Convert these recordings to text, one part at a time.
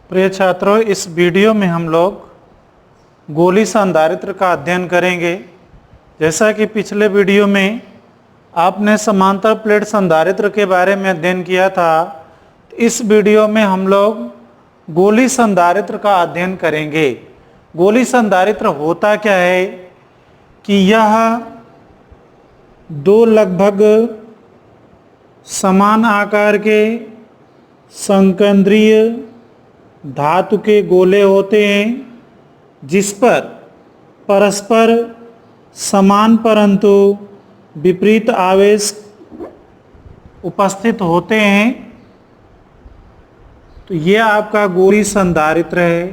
प्रिय छात्रों, इस वीडियो में हम लोग गोली संधारित्र का अध्ययन करेंगे। जैसा कि पिछले वीडियो में आपने समांतर प्लेट संधारित्र के बारे में अध्ययन किया था, इस वीडियो में हम लोग गोली संधारित्र का अध्ययन करेंगे। गोली संधारित्र होता क्या है कि यह दो लगभग समान आकार के संकेंद्रीय धातु के गोले होते हैं जिस पर परस्पर समान परंतु विपरीत आवेश उपस्थित होते हैं। तो ये आपका गोली संधारित्र है।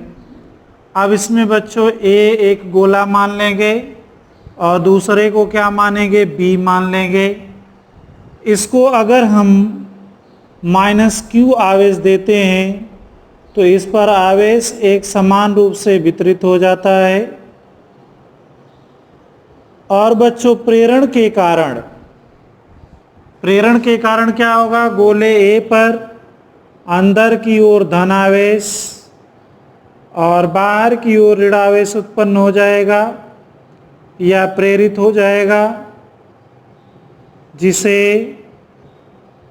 अब इसमें बच्चों एक गोला मान लेंगे और दूसरे को क्या मानेंगे, बी मान लेंगे। इसको अगर हम -q आवेश देते हैं तो इस पर आवेश एक समान रूप से वितरित हो जाता है। और बच्चों प्रेरण के कारण क्या होगा, गोले ए पर अंदर की ओर धन आवेश और बाहर की ओर ऋण आवेश उत्पन्न हो जाएगा या प्रेरित हो जाएगा, जिसे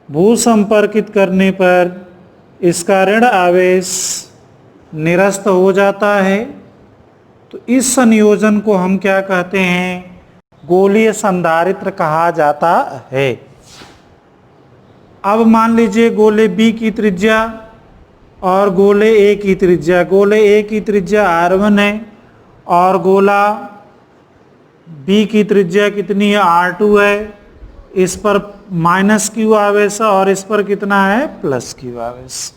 भू संपर्कित करने पर इसका ऋण आवेश निरस्त हो जाता है। तो इस संयोजन को हम क्या कहते हैं, गोलीय संधारित्र कहा जाता है। अब मान लीजिए गोले बी की त्रिज्या और गोले ए की त्रिज्या। गोले ए की त्रिज्या r1 है और गोला बी की त्रिज्या कितनी है, r2 है। इस पर -q आवेश है और इस पर कितना है, +q आवेश।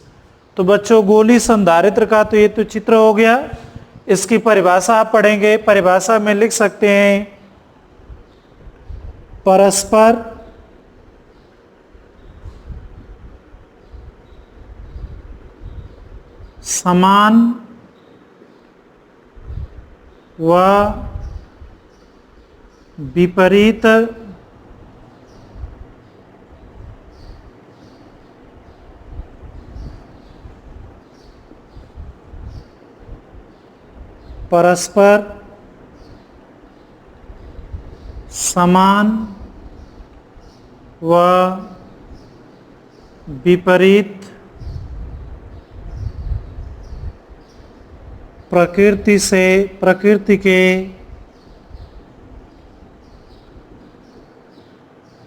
तो बच्चों गोली संधारित्र का तो ये तो चित्र हो गया। इसकी परिभाषा आप पढ़ेंगे। परिभाषा में लिख सकते हैं परस्पर समान व विपरीत परस्पर समान व विपरीत प्रकृति के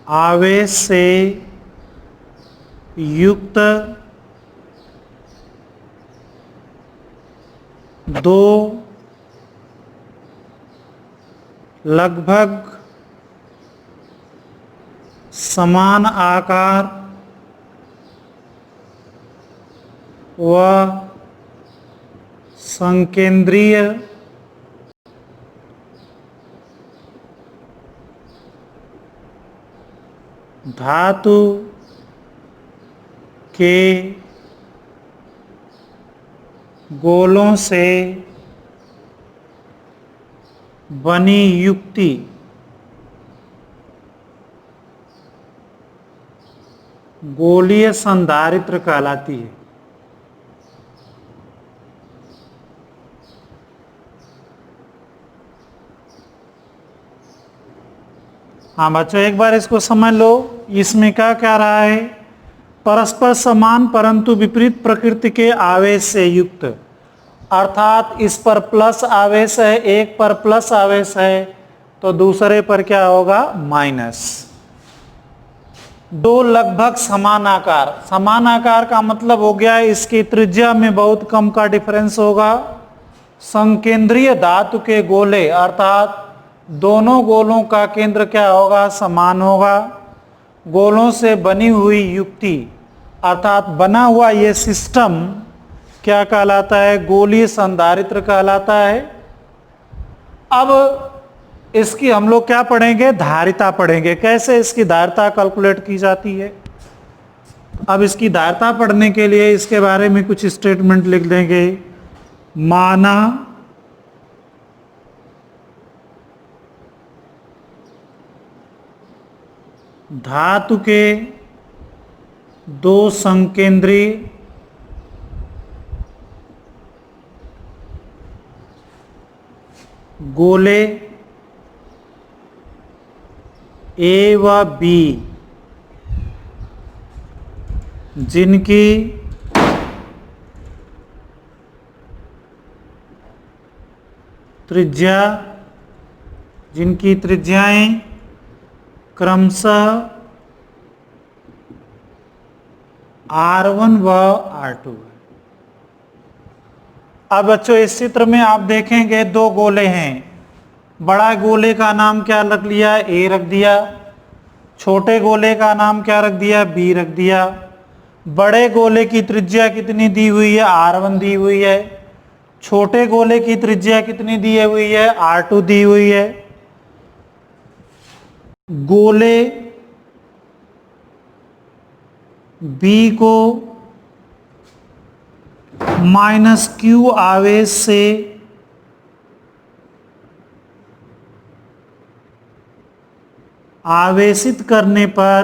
आवेश से युक्त दो लगभग समान आकार व संकेंद्रीय धातु के गोलों से बनी युक्ति गोलीय संधारित्र कहलाती है। हाँ बच्चों, एक बार इसको समझ लो। इसमें क्या कह रहा है, परस्पर समान परंतु विपरीत प्रकृति के आवेश से युक्त, अर्थात इस पर प्लस आवेश है, एक पर प्लस आवेश है तो दूसरे पर क्या होगा, माइनस। दो लगभग समान आकार का मतलब हो गया इसकी त्रिज्या में बहुत कम का डिफरेंस होगा। संकेंद्रीय धातु के गोले अर्थात दोनों गोलों का केंद्र क्या होगा, समान होगा। गोलों से बनी हुई युक्ति अर्थात बना हुआ ये सिस्टम क्या कहलाता है, गोलीय संधारित्र कहलाता है। अब इसकी हम लोग क्या पढ़ेंगे, धारिता पढ़ेंगे। कैसे इसकी धारिता कैलकुलेट की जाती है। अब इसकी धारिता पढ़ने के लिए इसके बारे में कुछ स्टेटमेंट लिख देंगे। माना धातु के दो संकेंद्री गोले ए व बी जिनकी त्रिज्याएं क्रमशः R1 व R2। अब बच्चों इस चित्र में आप देखेंगे दो गोले हैं। बड़ा गोले का नाम क्या रख लिया? ए रख दिया। छोटे गोले का नाम क्या रख दिया? बी रख दिया। बड़े गोले की त्रिज्या कितनी दी हुई है? R1 दी हुई है। छोटे गोले की त्रिज्या कितनी दी हुई है? R2 दी हुई है। गोले B को -q आवेश से आवेशित करने पर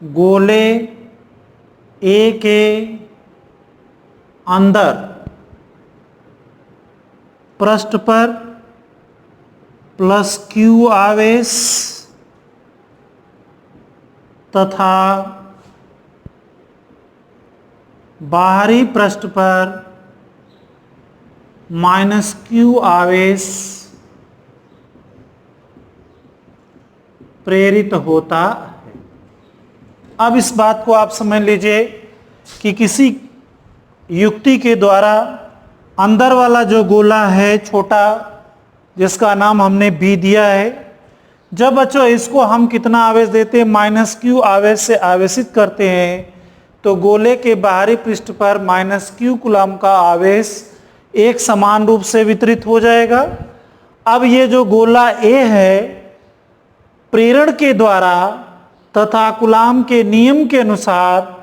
गोले A के अंदर पृष्ठ पर +q आवेश तथा बाहरी पृष्ठ पर -q आवेश प्रेरित होता है। अब इस बात को आप समझ लीजिए कि किसी युक्ति के द्वारा अंदर वाला जो गोला है छोटा, जिसका नाम हमने बी दिया है, जब बच्चों इसको हम कितना आवेश देते हैं? -q आवेश से आवेशित करते हैं तो गोले के बाहरी पृष्ठ पर -q कूलम का आवेश एक समान रूप से वितरित हो जाएगा। अब ये जो गोला ए है, प्रेरण के द्वारा तथा कूलम के नियम के अनुसार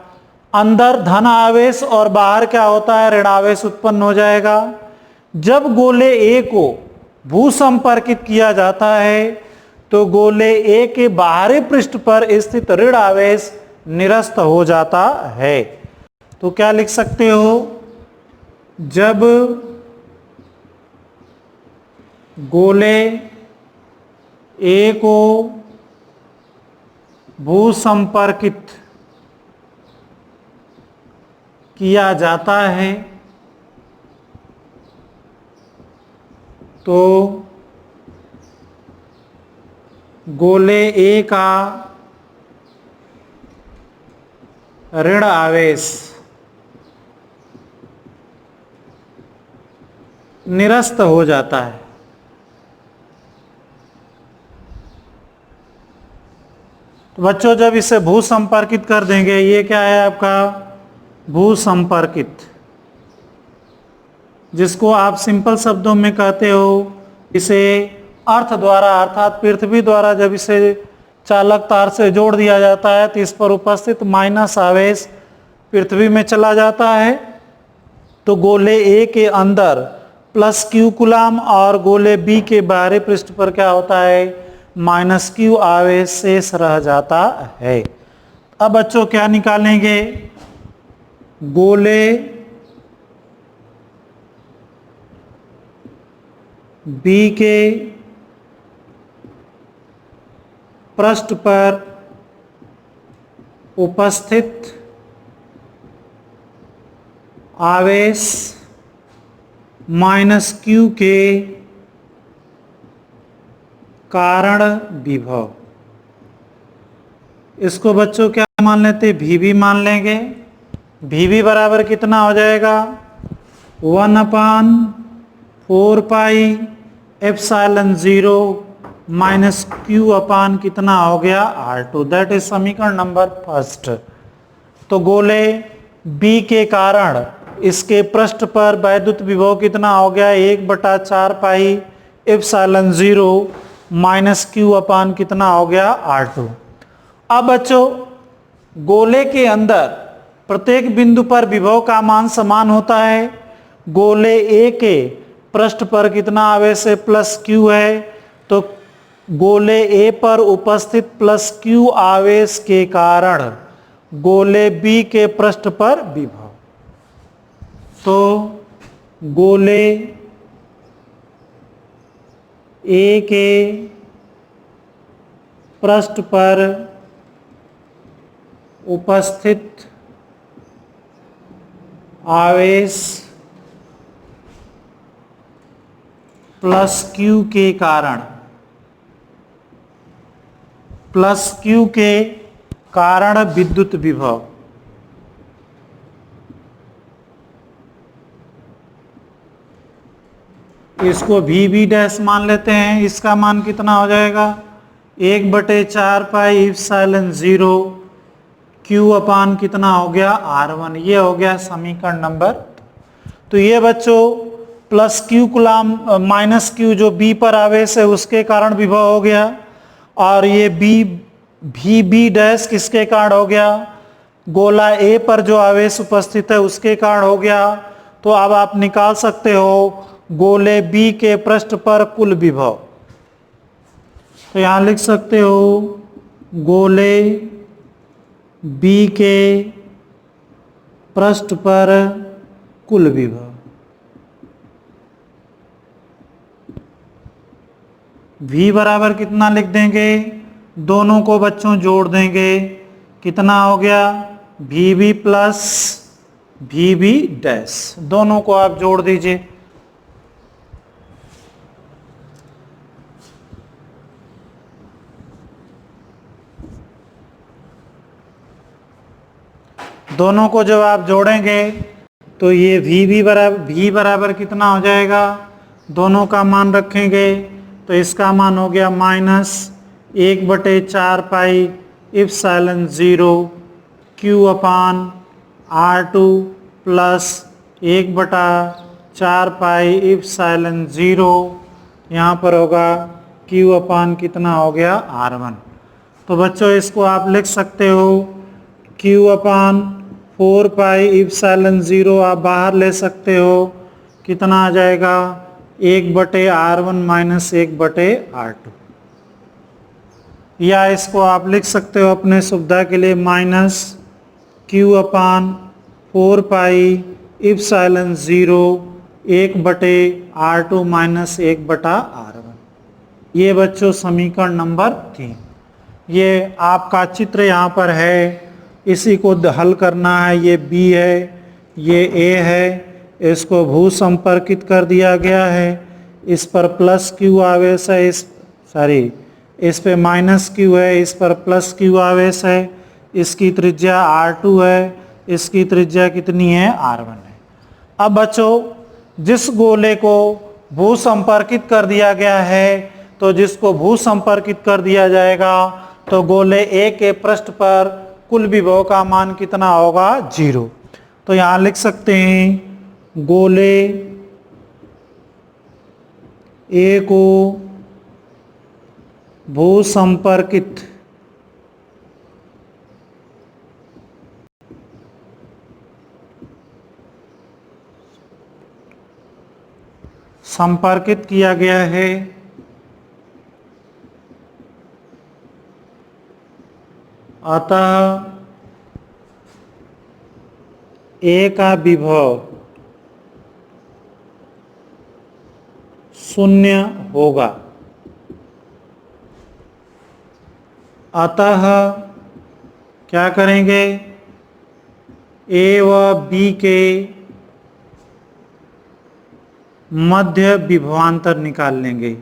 अंदर धन आवेश और बाहर क्या होता है? ऋण आवेश उत्पन्न हो जाएगा। जब गोले ए को भू संपर्कित किया जाता है तो गोले ए के बाहरी पृष्ठ पर स्थित ऋण आवेश निरस्त हो जाता है। तो क्या लिख सकते हो? जब गोले ए को भू संपर्कित किया जाता है तो गोले ए का ऋण आवेश निरस्त हो जाता है। तो बच्चों जब इसे भू संपर्कित कर देंगे, ये क्या है आपका? भू संपर्कित, जिसको आप सिंपल शब्दों में कहते हो, इसे अर्थ द्वारा अर्थात पृथ्वी द्वारा जब इसे चालक तार से जोड़ दिया जाता है तो इस पर उपस्थित माइनस आवेश पृथ्वी में चला जाता है। तो गोले ए के अंदर +q कूलम और गोले बी के बाहरी पृष्ठ पर क्या होता है? -q आवेश शेष रह जाता है। अब बच्चों क्या निकालेंगे? गोले बी के पृष्ठ पर उपस्थित आवेश -q के कारण विभव, इसको बच्चों क्या मान लेते? VV मान लेंगे। VV बराबर कितना हो जाएगा? 1/4 पाई एप्सिलॉन 0 -q अपान कितना हो गया? R2। दैट इज समीकरण नंबर फर्स्ट। तो गोले B के कारण इसके पृष्ठ पर वैद्युत विभव कितना हो गया? 1/4 पाई एप्सिलॉन 0 -q अपान कितना हो गया? R2। अब बच्चों गोले के अंदर प्रत्येक बिंदु पर विभव का मान समान होता है। गोले A के पृष्ठ पर कितना आवेश है? +q है। तो गोले A पर उपस्थित +q आवेश के कारण गोले B के पृष्ठ पर विभव। तो गोले A के पृष्ठ पर उपस्थित आवेश प्लस Q के कारण, प्लस Q के कारण विद्युत विभव इसको VB डैश मान लेते हैं। इसका मान कितना हो जाएगा 1/4 पाई एप्सिलॉन 0 Q अपान कितना हो गया R1। ये हो गया समीकरण नंबर। तो ये बच्चों प्लस Q गुलाम माइनस Q जो B पर आवेश है उसके कारण विभव हो गया, और ये VB डैश किसके कारण हो गया, गोला A पर जो आवेश उपस्थित है उसके कारण हो गया। तो अब आप निकाल सकते हो गोले B के पृष्ठ पर कुल विभव। तो यहां लिख सकते हो गोले B के पृष्ठ पर कुल विभव। V बराबर कितना लिख देंगे, दोनों को बच्चों जोड़ देंगे, कितना हो गया VB प्लस VB डैश, दोनों को आप जोड़ दीजिए। दोनों को जब आप जोड़ेंगे तो ये V बराबर कितना हो जाएगा, दोनों का मान रखेंगे तो इसका मान हो गया -1/4 पाई एप्सिलॉन 0 Q अपान R2 प्लस 1/4 पाई एप्सिलॉन 0, यहाँ पर होगा Q अपान कितना हो गया R1। तो बच्चों इसको आप लिख सकते हो Q अपान 4 पाई एप्सिलॉन 0 आप बाहर ले सकते हो, कितना आ जाएगा 1/R1 माइनस 1/R2, या इसको आप लिख सकते हो अपने सुविधा के लिए माइनस Q अपान 4 pi epsilon 0 1/R2 minus 1/R1। ये बच्चों समीकरण नंबर 3। ये आपका चित्र यहाँ पर है, इसी को हल करना है। ये B है, ये A है, इसको भू संपर्कित कर दिया गया है, इस पर प्लस Q आवेश है, इस पे माइनस Q है, इस पर प्लस Q आवेश है, इसकी त्रिज्या R2 है, इसकी त्रिज्या कितनी है R1 है। अब बच्चों जिस गोले को भू संपर्कित कर दिया गया है, तो जिसको भू संपर्कित कर दिया जाएगा तो गोले A के पृष्ठ पर कुल विभव का मान कितना होगा 0। तो यहां लिख सकते हैं गोले A को भू संपर्कित किया गया है, अतः A का विभव 0 होगा। अतः क्या करेंगे, A व B के मध्य विभवांतर निकाल लेंगे।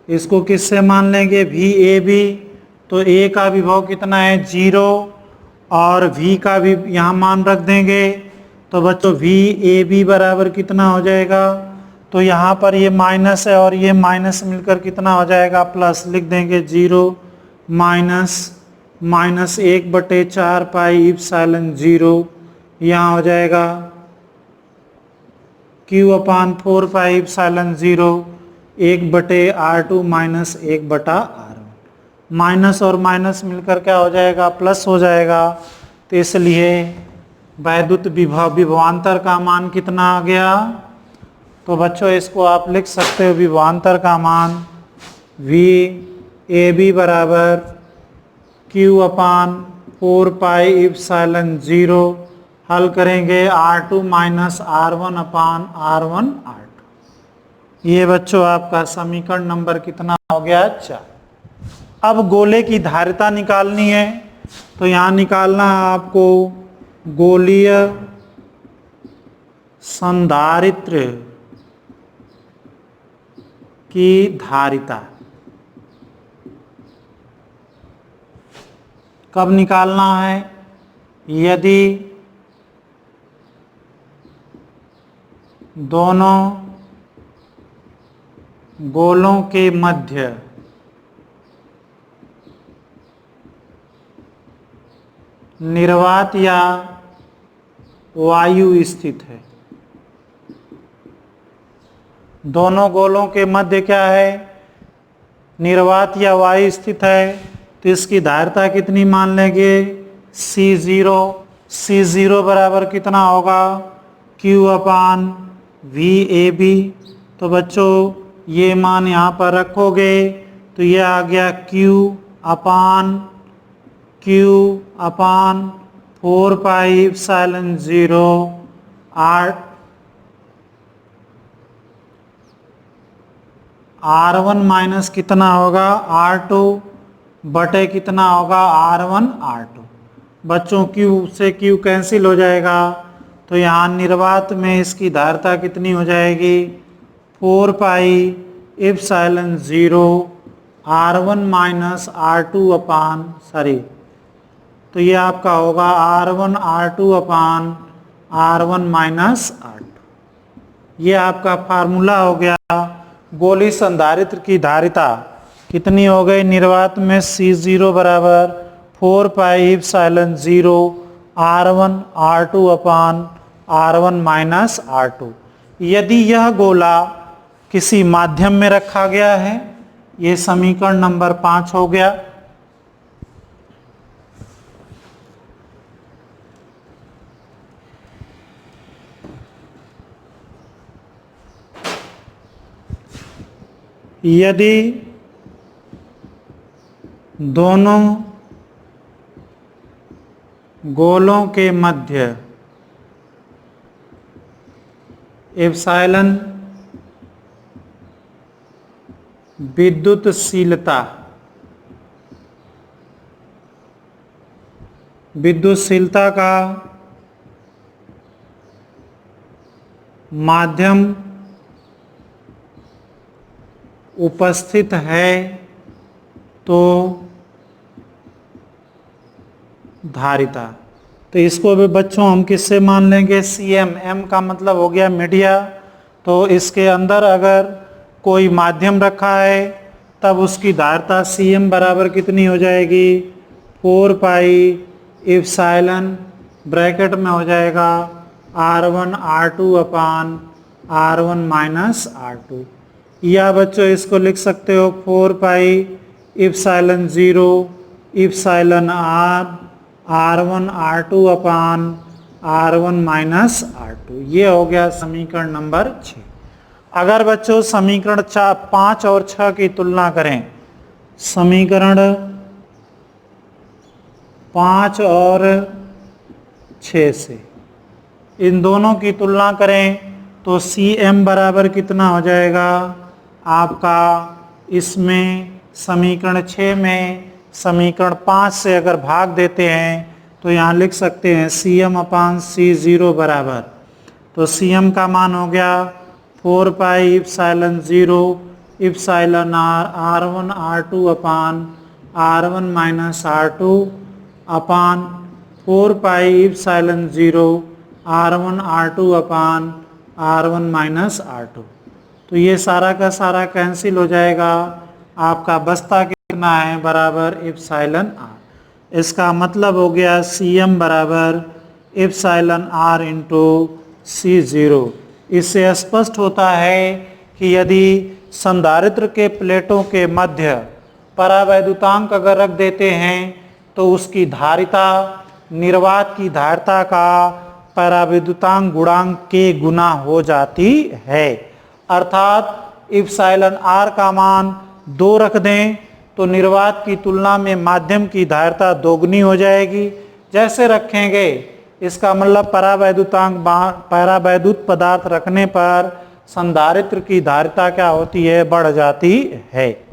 इसको किससे मान लेंगे, VAB। तो A का विभव कितना है 0, और V का भी यहाँ मान रख देंगे। तो बच्चों VAB बराबर कितना हो जाएगा, तो यहाँ पर ये माइनस है और ये माइनस मिलकर कितना हो जाएगा प्लस, लिख देंगे 0 माइनस 1/4 पाई एप्सिलॉन 0, यहाँ हो जाएगा Q अपान 4 pi epsilon 0 1/R2 minus 1/R1। Minus और माइनस मिलकर क्या हो जाएगा प्लस हो जाएगा। तो इसलिए वैद्युत विभवांतर का मान कितना आ गया, तो बच्चों इसको आप लिख सकते हो विभवांतर का मान V ए बी बराबर क्यू अपान 4 पाई इप्सिलॉन 0, हल करेंगे R2 माइनस R1 अपान R1 R2। ये बच्चों आपका समीकरण नंबर कितना हो गया? 4। अब गोले की धारिता निकालनी है, तो यहाँ निकालना है आपको गोलीय संधारित्र की धारिता। कब निकालना है? यदि दोनों गोलों के मध्य निर्वात या वायु स्थित है। दोनों गोलों के मध्य क्या है? निर्वात या वायु स्थित है, तो इसकी धारिता कितनी मान लेंगे? C0। C0 बराबर कितना होगा? Q अपान VAB। तो बच्चों ये मान यहाँ पर रखोगे तो ये आ गया Q अपान 4 पाई इप्सिलॉन 0 R1 माइनस कितना होगा? R2 बटे कितना होगा? R1 R2। बच्चों Q से Q कैंसिल हो जाएगा, तो यहाँ निर्वात में इसकी धारिता कितनी हो जाएगी? 4 pi epsilon 0 R1 minus R2 अपान तो ये आपका होगा R1 R2 upon R1 minus R2। ये आपका फार्मूला हो गया गोली संधारित्र की धारिता कितनी हो गई? निर्वात में C0 बराबर 4 pi epsilon 0 R1 R2 upon R1 minus R2। यदि यह गोला किसी माध्यम में रखा गया है, ये समीकरण नंबर 5 हो गया। यदि दोनों गोलों के मध्य एप्सिलॉन विद्युतशीलता का माध्यम उपस्थित है, तो धारिता। तो इसको भी बच्चों हम किससे मान लेंगे? CM। M का मतलब हो गया मीडिया। तो इसके अंदर अगर कोई माध्यम रखा है तब उसकी धारिता CM बराबर कितनी हो जाएगी? 4 पाई इप्सिलॉन ब्रैकेट में हो जाएगा R1 R2 upon R1 minus R2। या बच्चों इसको लिख सकते हो 4 pi epsilon 0 epsilon R1 R2 upon R1 minus R2। ये हो गया समीकरण नंबर 6। अगर बच्चों समीकरण 5 और 6 की तुलना करें, समीकरण 5 और 6 से इन दोनों की तुलना करें तो CM बराबर कितना हो जाएगा आपका? इसमें समीकरण 6 में समीकरण 5 से अगर भाग देते हैं तो यहाँ लिख सकते हैं CM अपान C0 बराबर, तो CM का मान हो गया 4 pi epsilon 0 epsilon R1 R2 upon R1 minus R2 अपान 4 pi epsilon 0 R1 R2 upon R1 minus R2। तो ये सारा का सारा कैंसिल हो जाएगा, आपका बचता कितना है? बराबर इप्सिलॉन R। इसका मतलब हो गया CM बराबर इप्सिलॉन R इंटू C0। इससे स्पष्ट होता है कि यदि संधारित्र के प्लेटों के मध्य परावैद्युतांक अगर रख देते हैं तो उसकी धारिता निर्वात की धारिता का परावैद्युतांक गुणांक के गुना हो जाती है। अर्थात इप्सिलॉन R का मान 2 रख दें तो तो निर्वात की तुलना में माध्यम की धारिता दोगुनी हो जाएगी। जैसे रखेंगे इसका मतलब परावैद्युत पदार्थ रखने पर संधारित्र की धारिता क्या होती है, बढ़ जाती है।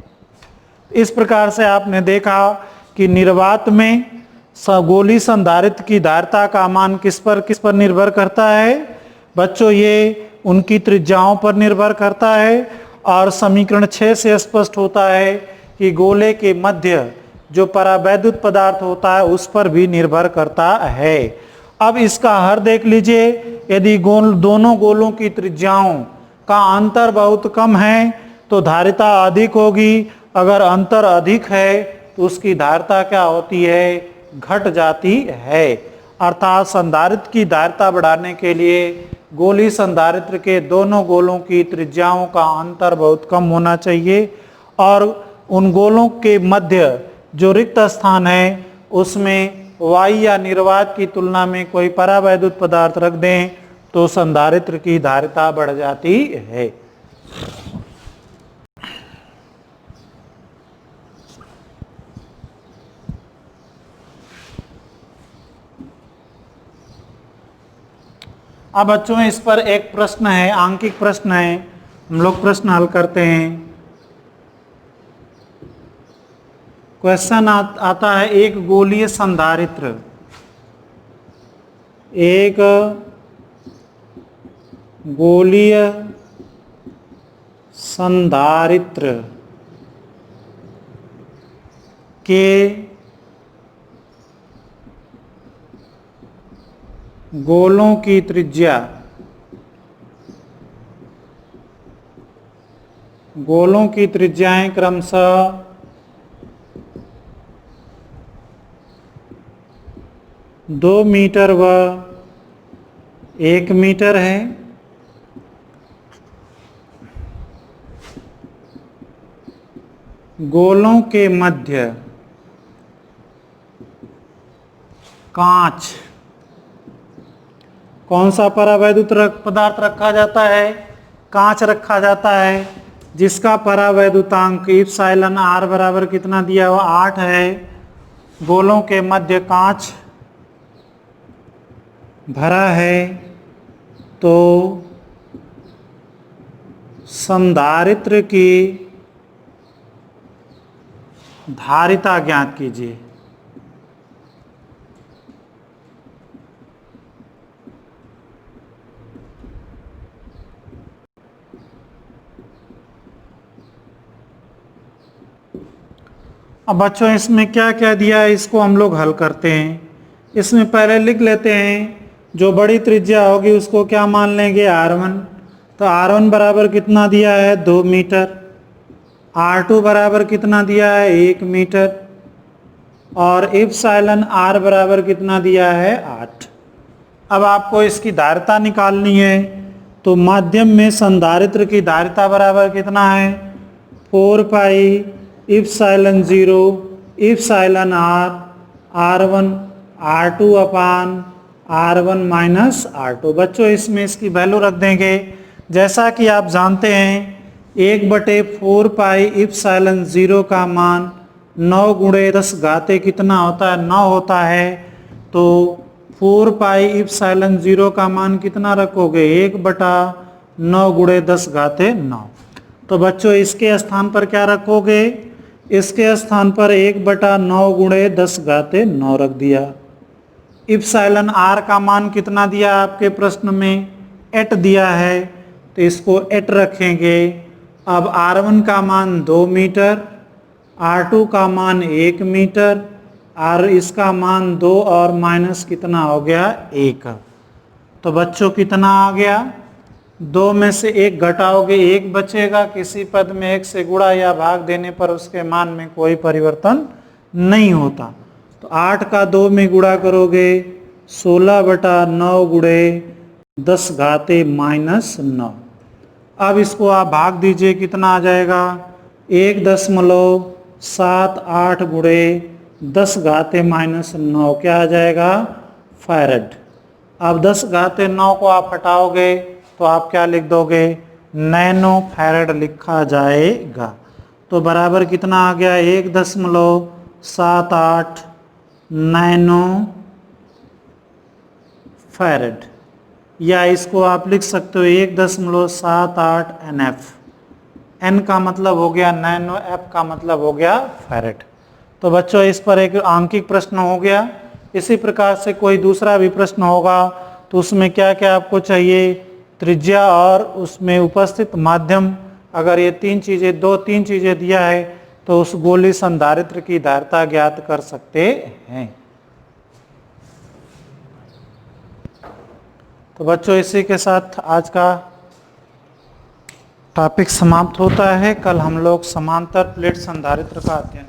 इस प्रकार से आपने देखा कि निर्वात में गोली संधारित्र की धारिता का मान किस पर निर्भर करता है बच्चों, ये उनकी त्रिज्याओं पर निर्भर करता है। और समीकरण 6 से स्पष्ट होता है कि गोले के मध्य जो परावैद्युत पदार्थ होता है उस पर भी निर्भर करता है। अब इसका हर देख लीजिए, यदि दोनों गोलों की त्रिज्याओं का अंतर बहुत कम है तो धारिता अधिक होगी, अगर अंतर अधिक है तो उसकी धारिता क्या होती है, घट जाती है। अर्थात संधारित्र की धारिता बढ़ाने के लिए गोली संधारित्र के दोनों गोलों की त्रिज्याओं का अंतर बहुत कम होना चाहिए और उन गोलों के मध्य जो रिक्त स्थान है उसमें वायु या निर्वात की तुलना में कोई परावैद्युत पदार्थ रख दें तो संधारित्र की धारिता बढ़ जाती है। अब बच्चों इस पर एक प्रश्न है, आंकिक प्रश्न है, हम लोग प्रश्न हल करते हैं। क्वेश्चन आता है, एक गोलीय संधारित्र, एक गोलीय संधारित्र के गोलों की त्रिज्या, गोलों की त्रिज्याएं क्रमशः 2 मीटर व 1 मीटर है। गोलों के मध्य कांच, कौन सा परावैद्युत पदार्थ रखा जाता है, कांच रखा जाता है, जिसका परावैद्युतांक इप्सिलॉन आर बराबर कितना दिया हुआ 8 है। गोलों के मध्य कांच भरा है तो संधारित्र की धारिता ज्ञात कीजिए। अब बच्चों इसमें क्या क्या दिया है इसको हम लोग हल करते हैं। इसमें पहले लिख लेते हैं, जो बड़ी त्रिज्या होगी उसको क्या मान लेंगे, R1। तो R1 बराबर कितना दिया है, 2 मीटर। R2 बराबर कितना दिया है, 1 मीटर। और इप्सिलॉन R बराबर कितना दिया है, 8। अब आपको इसकी धारिता निकालनी है तो माध्यम में संधारित्र की धारिता बराबर कितना है, 4 pi epsilon 0 epsilon R R1 R2 upon R1 minus R2। बच्चों इसमें इसकी वैल्यू रख देंगे। जैसा कि आप जानते हैं 1/4 पाई इप्सिलॉन 0 का मान 9 गुणे 10 घाते कितना होता है, 9 होता है। तो 4 पाई इप्सिलॉन 0 का मान कितना रखोगे, 1/9 गुणे 10 घाते 9। तो बच्चों इसके स्थान पर क्या रखोगे, इसके स्थान पर 1/9 गुणे 10 घाते 9 रख दिया। इप्सिलॉन R का मान कितना दिया आपके प्रश्न में, 8 दिया है, तो इसको 8 रखेंगे। अब R1 का मान 2 मीटर, R2 का मान 1 मीटर, और इसका मान 2 और माइनस कितना हो गया, 1। तो बच्चों कितना आ गया, 2 में से 1 घटाओगे 1 बचेगा। किसी पद में 1 से गुणा या भाग देने पर उसके मान में कोई परिवर्तन नहीं होता। तो 8 का 2 में गुणा करोगे 16/9 गुणे 10 घाते माइनस 9। अब इसको आप भाग दीजिए, कितना आ जाएगा, 1.78 गुणे 10 घाते माइनस 9 क्या आ जाएगा, फैरड। अब 10 घाते 9 को आप हटाओगे तो आप क्या लिख दोगे, नैनो फैरड लिखा जाएगा। तो बराबर कितना आ गया 1.78 नैनो फैरेड, या इसको आप लिख सकते हो 1.78 NF। N का मतलब हो गया नैनो, F का मतलब हो गया फैरेड। तो बच्चों इस पर एक आंकिक प्रश्न हो गया। इसी प्रकार से कोई दूसरा भी प्रश्न होगा तो उसमें क्या क्या आपको चाहिए, त्रिज्या और उसमें उपस्थित माध्यम। अगर ये तीन चीजें दिया है तो उस गोली संधारित्र की धारिता ज्ञात कर सकते हैं। तो बच्चों इसी के साथ आज का टॉपिक समाप्त होता है। कल हम लोग समांतर प्लेट संधारित्र का अध्ययन